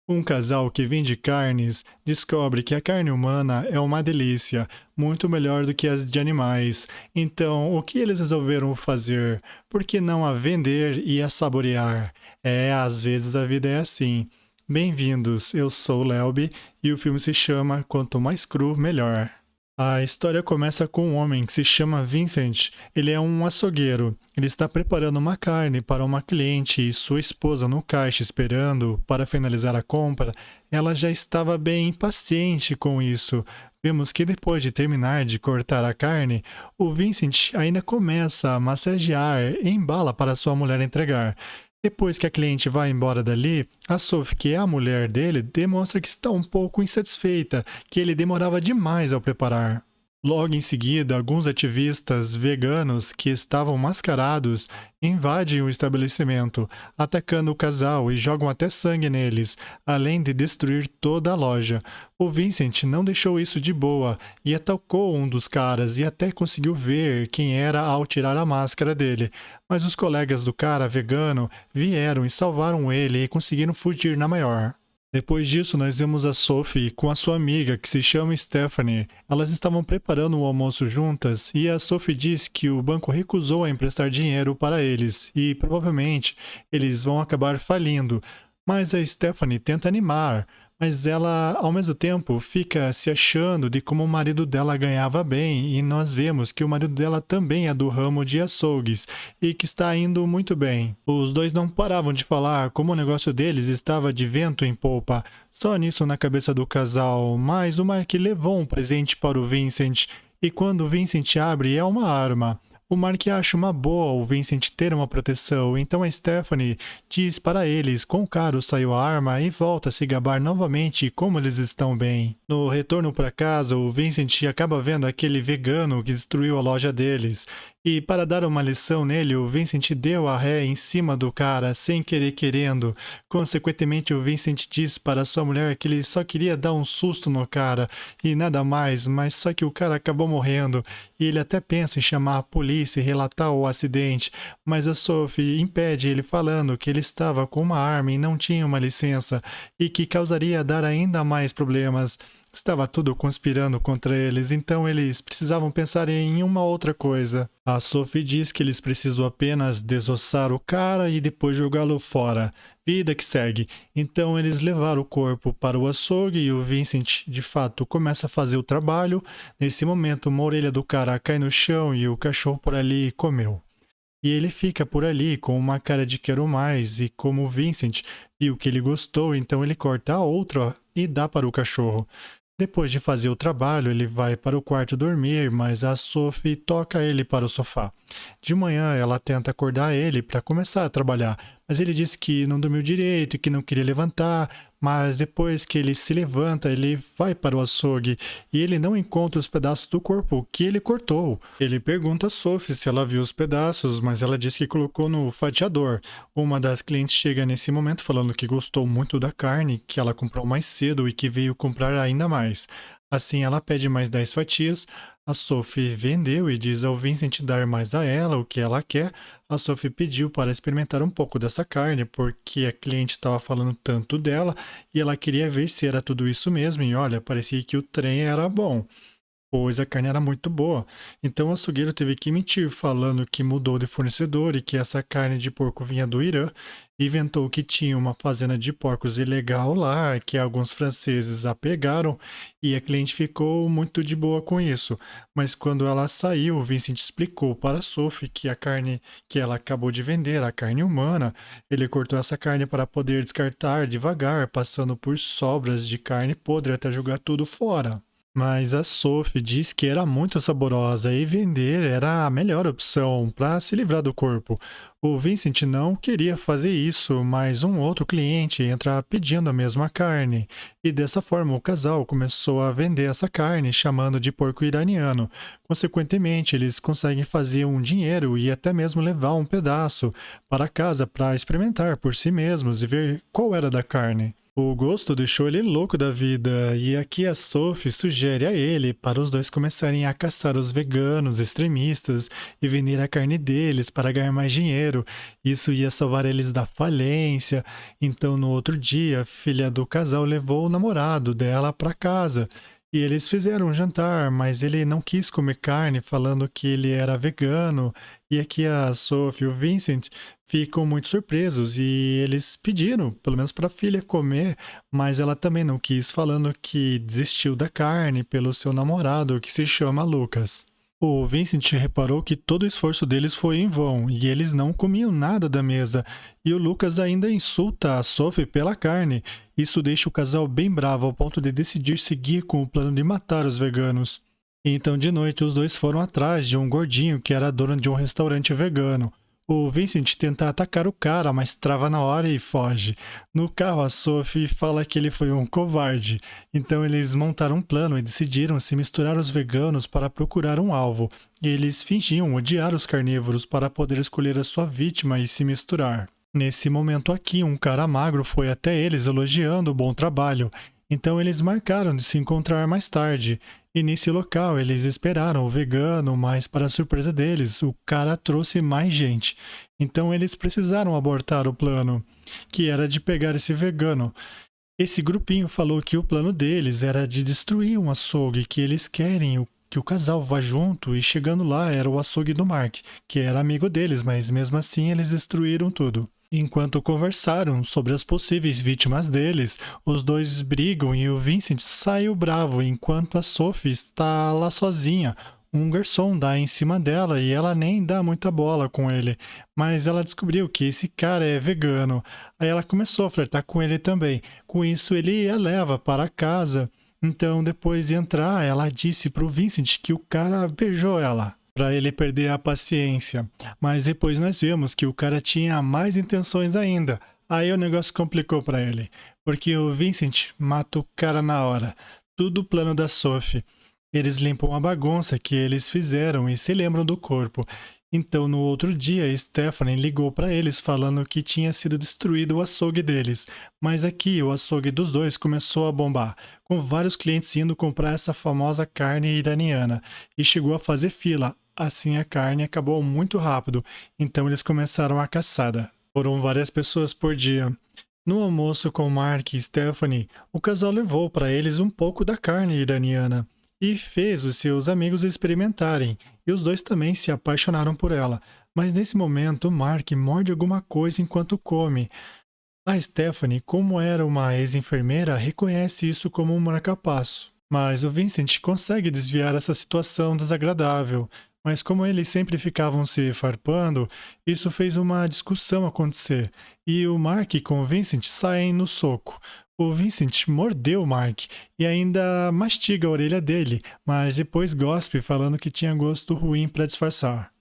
Um casal que vende carnes descobre que a carne humana é uma delícia, muito melhor do que as de animais. Então, o que eles resolveram fazer? Por que não a vender e a saborear? Às vezes a vida é assim. Bem-vindos, eu sou o Lelby e o filme se chama Quanto Mais Cru, Melhor. A história começa com um homem que se chama Vincent. Ele é um açougueiro. Ele está preparando uma carne para uma cliente e sua esposa no caixa esperando para finalizar a compra. Ela já estava bem impaciente com isso. Vemos que depois de terminar de cortar a carne, o Vincent ainda começa a massagear e embala para sua mulher entregar. Depois que a cliente vai embora dali, a Sophie, que é a mulher dele, demonstra que está um pouco insatisfeita, que ele demorava demais ao preparar. Logo em seguida, alguns ativistas veganos que estavam mascarados invadem o estabelecimento, atacando o casal e jogam até sangue neles, além de destruir toda a loja. O Vincent não deixou isso de boa e atacou um dos caras e até conseguiu ver quem era ao tirar a máscara dele. Mas os colegas do cara vegano vieram e salvaram ele e conseguiram fugir na maior. Depois disso, nós vemos a Sophie com a sua amiga, que se chama Stephanie. Elas estavam preparando o almoço juntas e a Sophie diz que o banco recusou a emprestar dinheiro para eles e provavelmente eles vão acabar falindo. Mas a Stephanie tenta animar, mas ela, ao mesmo tempo, fica se achando de como o marido dela ganhava bem, e nós vemos que o marido dela também é do ramo de açougues e que está indo muito bem. Os dois não paravam de falar como o negócio deles estava de vento em popa. Só nisso na cabeça do casal, mas o Mark levou um presente para o Vincent, e quando o Vincent abre é uma arma. O Mark acha uma boa o Vincent ter uma proteção, então a Stephanie diz para eles quão caro saiu a arma e volta a se gabar novamente como eles estão bem. No retorno para casa, o Vincent acaba vendo aquele vegano que destruiu a loja deles. E para dar uma lição nele, o Vincent deu a ré em cima do cara, sem querer querendo. Consequentemente, o Vincent diz para sua mulher que ele só queria dar um susto no cara e nada mais, mas só que o cara acabou morrendo. E ele até pensa em chamar a polícia e relatar o acidente, mas a Sophie impede ele falando que ele estava com uma arma e não tinha uma licença e que causaria dar ainda mais problemas. Estava tudo conspirando contra eles, então eles precisavam pensar em uma outra coisa. A Sophie diz que eles precisam apenas desossar o cara e depois jogá-lo fora. Vida que segue. Então eles levaram o corpo para o açougue e o Vincent, de fato, começa a fazer o trabalho. Nesse momento, uma orelha do cara cai no chão e o cachorro por ali comeu. E ele fica por ali com uma cara de quero mais, e como o Vincent viu que ele gostou, então ele corta a outra e dá para o cachorro. Depois de fazer o trabalho, ele vai para o quarto dormir, mas a Sophie toca ele para o sofá. De manhã, ela tenta acordar ele para começar a trabalhar, mas ele diz que não dormiu direito e que não queria levantar, mas depois que ele se levanta, ele vai para o açougue e ele não encontra os pedaços do corpo que ele cortou. Ele pergunta a Sophie se ela viu os pedaços, mas ela diz que colocou no fatiador. Uma das clientes chega nesse momento falando que gostou muito da carne, que ela comprou mais cedo e que veio comprar ainda mais. Assim, ela pede mais 10 fatias. A Sophie vendeu e diz ao Vincent dar mais a ela o que ela quer. A Sophie pediu para experimentar um pouco dessa carne, porque a cliente estava falando tanto dela e ela queria ver se era tudo isso mesmo. E olha, parecia que o trem era bom, pois a carne era muito boa. Então o açougueiro teve que mentir, falando que mudou de fornecedor e que essa carne de porco vinha do Irã. Inventou que tinha uma fazenda de porcos ilegal lá, que alguns franceses a pegaram, e a cliente ficou muito de boa com isso. Mas quando ela saiu, o Vincent explicou para a Sophie que a carne que ela acabou de vender, a carne humana, ele cortou essa carne para poder descartar devagar, passando por sobras de carne podre até jogar tudo fora. Mas a Sophie diz que era muito saborosa e vender era a melhor opção para se livrar do corpo. O Vincent não queria fazer isso, mas um outro cliente entra pedindo a mesma carne. E dessa forma o casal começou a vender essa carne, chamando de porco iraniano. Consequentemente, eles conseguem fazer um dinheiro e até mesmo levar um pedaço para casa para experimentar por si mesmos e ver qual era da carne. O gosto deixou ele louco da vida, e aqui a Sophie sugere a ele para os dois começarem a caçar os veganos extremistas e vender a carne deles para ganhar mais dinheiro. Isso ia salvar eles da falência. Então, no outro dia, a filha do casal levou o namorado dela para casa. E eles fizeram um jantar, mas ele não quis comer carne, falando que ele era vegano. E aqui a Sophie e o Vincent ficam muito surpresos e eles pediram, pelo menos para a filha comer, mas ela também não quis, falando que desistiu da carne pelo seu namorado, que se chama Lucas. O Vincent reparou que todo o esforço deles foi em vão e eles não comiam nada da mesa. E o Lucas ainda insulta a Sophie pela carne. Isso deixa o casal bem bravo ao ponto de decidir seguir com o plano de matar os veganos. Então, de noite, os dois foram atrás de um gordinho que era dono de um restaurante vegano. O Vincent tenta atacar o cara, mas trava na hora e foge. No carro, a Sophie fala que ele foi um covarde. Então eles montaram um plano e decidiram se misturar os veganos para procurar um alvo. Eles fingiam odiar os carnívoros para poder escolher a sua vítima e se misturar. Nesse momento aqui, um cara magro foi até eles elogiando o bom trabalho. Então eles marcaram de se encontrar mais tarde. E nesse local eles esperaram o vegano, mas para surpresa deles, o cara trouxe mais gente. Então eles precisaram abortar o plano, que era de pegar esse vegano. Esse grupinho falou que o plano deles era de destruir um açougue, que eles querem que o casal vá junto, e chegando lá era o açougue do Mark, que era amigo deles, mas mesmo assim eles destruíram tudo. Enquanto conversaram sobre as possíveis vítimas deles, os dois brigam e o Vincent saiu bravo enquanto a Sophie está lá sozinha. Um garçom dá em cima dela e ela nem dá muita bola com ele, mas ela descobriu que esse cara é vegano. Aí ela começou a flertar com ele também. Com isso ele a leva para casa. Então, depois de entrar, ela disse pro Vincent que o cara beijou ela, para ele perder a paciência. Mas depois nós vemos que o cara tinha mais intenções ainda. Aí o negócio complicou para ele, porque o Vincent mata o cara na hora. Tudo plano da Sophie. Eles limpam a bagunça que eles fizeram e se lembram do corpo. Então, no outro dia, Stephanie ligou para eles falando que tinha sido destruído o açougue deles. Mas aqui, o açougue dos dois começou a bombar, com vários clientes indo comprar essa famosa carne iraniana. E chegou a fazer fila. Assim, a carne acabou muito rápido. Então, eles começaram a caçada. Foram várias pessoas por dia. No almoço com Mark e Stephanie, o casal levou para eles um pouco da carne iraniana e fez os seus amigos experimentarem, e os dois também se apaixonaram por ela. Mas nesse momento, Mark morde alguma coisa enquanto come. A Stephanie, como era uma ex-enfermeira, reconhece isso como um marca-passo. Mas o Vincent consegue desviar essa situação desagradável. Mas como eles sempre ficavam se farpando, isso fez uma discussão acontecer. E o Mark com o Vincent saem no soco. O Vincent mordeu o Mark e ainda mastiga a orelha dele, mas depois gospe falando que tinha gosto ruim para disfarçar.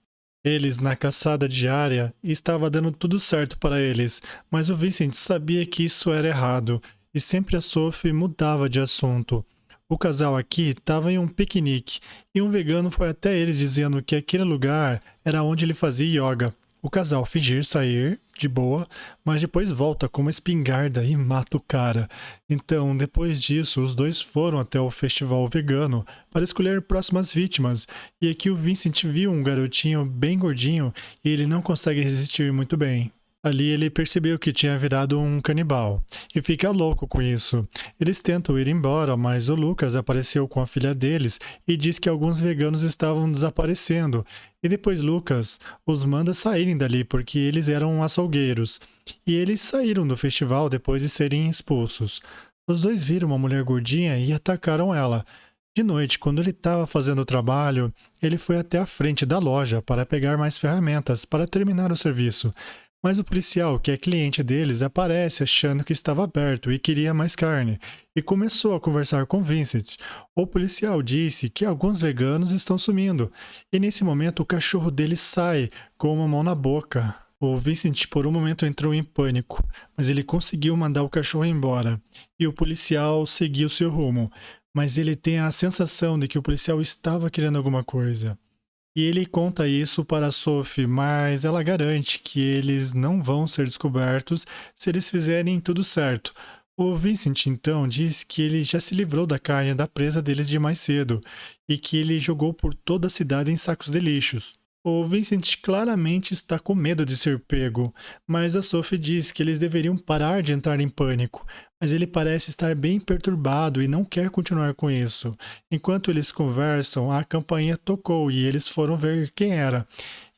Eles, na caçada diária, estava dando tudo certo para eles, mas o Vincent sabia que isso era errado e sempre a Sophie mudava de assunto. O casal aqui estava em um piquenique e um vegano foi até eles dizendo que aquele lugar era onde ele fazia yoga. O casal fingir sair, de boa, mas depois volta com uma espingarda e mata o cara. Então, depois disso, os dois foram até o festival vegano para escolher próximas vítimas. E aqui o Vincent viu um garotinho bem gordinho e ele não consegue resistir muito bem. Ali ele percebeu que tinha virado um canibal e fica louco com isso. Eles tentam ir embora, mas o Lucas apareceu com a filha deles e diz que alguns veganos estavam desaparecendo. E depois Lucas os manda saírem dali porque eles eram açougueiros. E eles saíram do festival depois de serem expulsos. Os dois viram uma mulher gordinha e atacaram ela. De noite, quando ele estava fazendo o trabalho, ele foi até a frente da loja para pegar mais ferramentas para terminar o serviço. Mas o policial, que é cliente deles, aparece achando que estava aberto e queria mais carne, e começou a conversar com Vincent. O policial disse que alguns veganos estão sumindo, e nesse momento o cachorro dele sai com uma mão na boca. O Vincent por um momento entrou em pânico, mas ele conseguiu mandar o cachorro embora, e o policial seguiu seu rumo, mas ele tem a sensação de que o policial estava querendo alguma coisa. E ele conta isso para a Sophie, mas ela garante que eles não vão ser descobertos se eles fizerem tudo certo. O Vincent então diz que ele já se livrou da carne da presa deles de mais cedo e que ele jogou por toda a cidade em sacos de lixos. O Vincent claramente está com medo de ser pego, mas a Sophie diz que eles deveriam parar de entrar em pânico, mas ele parece estar bem perturbado e não quer continuar com isso. Enquanto eles conversam, a campainha tocou e eles foram ver quem era.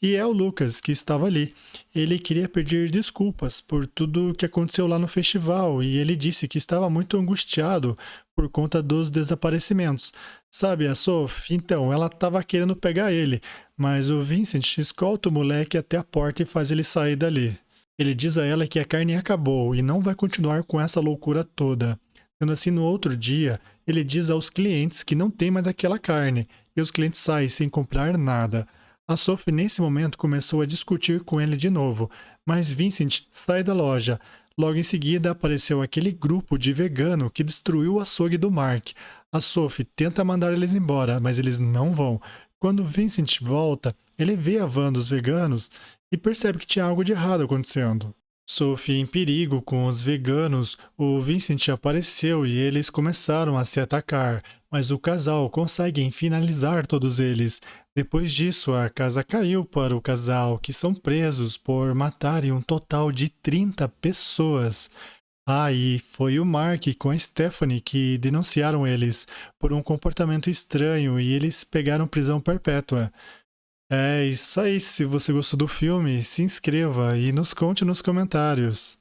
E é o Lucas que estava ali. Ele queria pedir desculpas por tudo que aconteceu lá no festival e ele disse que estava muito angustiado por conta dos desaparecimentos. Sabe, a Sophie, então, ela estava querendo pegar ele, mas o Vincent escolta o moleque até a porta e faz ele sair dali. Ele diz a ela que a carne acabou e não vai continuar com essa loucura toda. Sendo assim, no outro dia, ele diz aos clientes que não tem mais aquela carne e os clientes saem sem comprar nada. A Sophie, nesse momento, começou a discutir com ele de novo, mas Vincent sai da loja. Logo em seguida, apareceu aquele grupo de vegano que destruiu o açougue do Mark. A Sophie tenta mandar eles embora, mas eles não vão. Quando Vincent volta, ele vê a van dos veganos e percebe que tinha algo de errado acontecendo. Sophie em perigo com os veganos, o Vincent apareceu e eles começaram a se atacar, mas o casal consegue finalizar todos eles. Depois disso, a casa caiu para o casal, que são presos por matarem um total de 30 pessoas. Ah, e foi o Mark com a Stephanie que denunciaram eles por um comportamento estranho e eles pegaram prisão perpétua. É isso aí, se você gostou do filme, se inscreva e nos conte nos comentários.